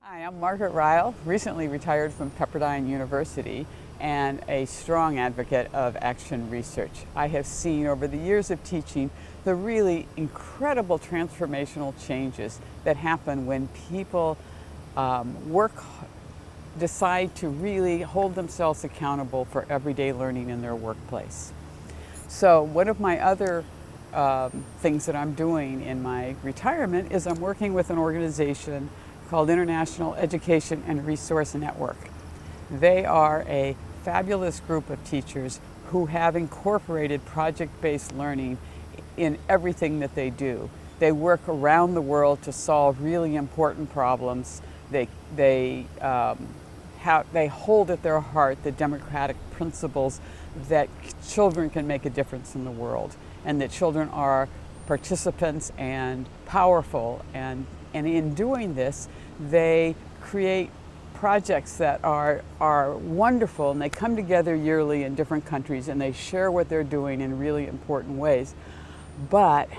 Hi, I'm Margaret Ryle, recently retired from Pepperdine University and a strong advocate of action research. I have seen over the years of teaching the really incredible transformational changes that happen when people decide to really hold themselves accountable for everyday learning in their workplace. So one of my other things that I'm doing in my retirement is I'm working with an organization called International Education and Resource Network. They are a fabulous group of teachers who have incorporated project-based learning in everything that they do. They work around the world to solve really important problems. They hold at their heart the democratic principles that children can make a difference in the world, and that children are participants and powerful, and in doing this they create projects that are wonderful, and they come together yearly in different countries and they share what they're doing in really important ways, but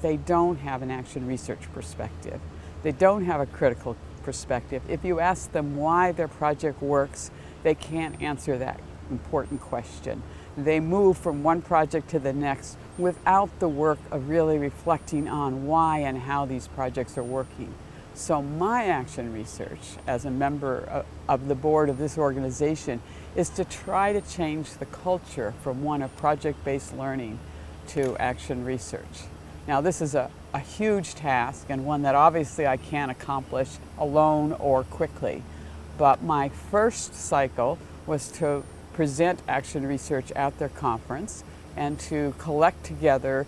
they don't have an action research perspective. They don't have a critical perspective. If you ask them why their project works, they can't answer that important question. They move from one project to the next without the work of really reflecting on why and how these projects are working. So my action research as a member of the board of this organization is to try to change the culture from one of project-based learning to action research. Now this is a huge task, and one that obviously I can't accomplish alone or quickly. But my first cycle was to present action research at their conference and to collect together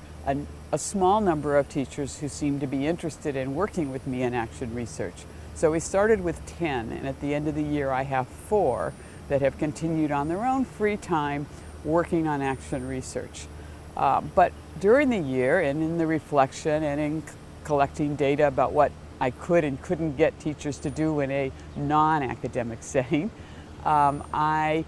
a small number of teachers who seemed to be interested in working with me in action research. So we started with 10, and at the end of the year I have 4 that have continued on their own free time working on action research. But during the year, and in the reflection and in collecting data about what I could and couldn't get teachers to do in a non-academic setting, I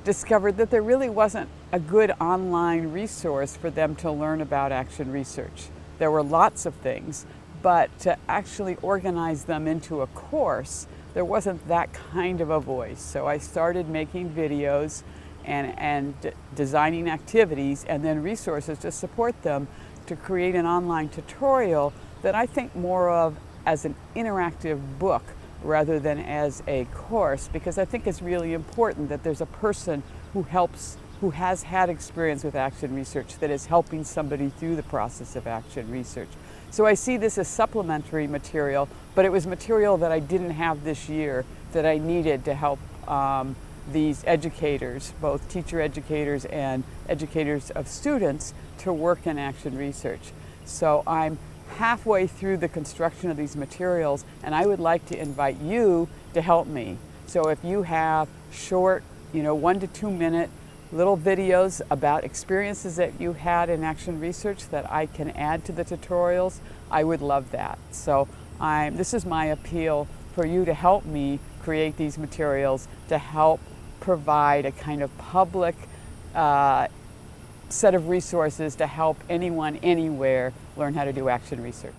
discovered that there really wasn't a good online resource for them to learn about action research. There were lots of things, but to actually organize them into a course, there wasn't that kind of a voice. So I started making videos and designing activities and then resources to support them to create an online tutorial that I think more of as an interactive book rather than as a course, because I think it's really important that there's a person who has had experience with action research that is helping somebody through the process of action research. So I see this as supplementary material, but it was material that I didn't have this year that I needed to help these educators, both teacher educators and educators of students, to work in action research. So I'm halfway through the construction of these materials, and I would like to invite you to help me. So if you have short, 1 to 2 minute little videos about experiences that you had in action research that I can add to the tutorials, I would love that. So this is my appeal for you to help me create these materials to help provide a kind of public set of resources to help anyone, anywhere, learn how to do action research.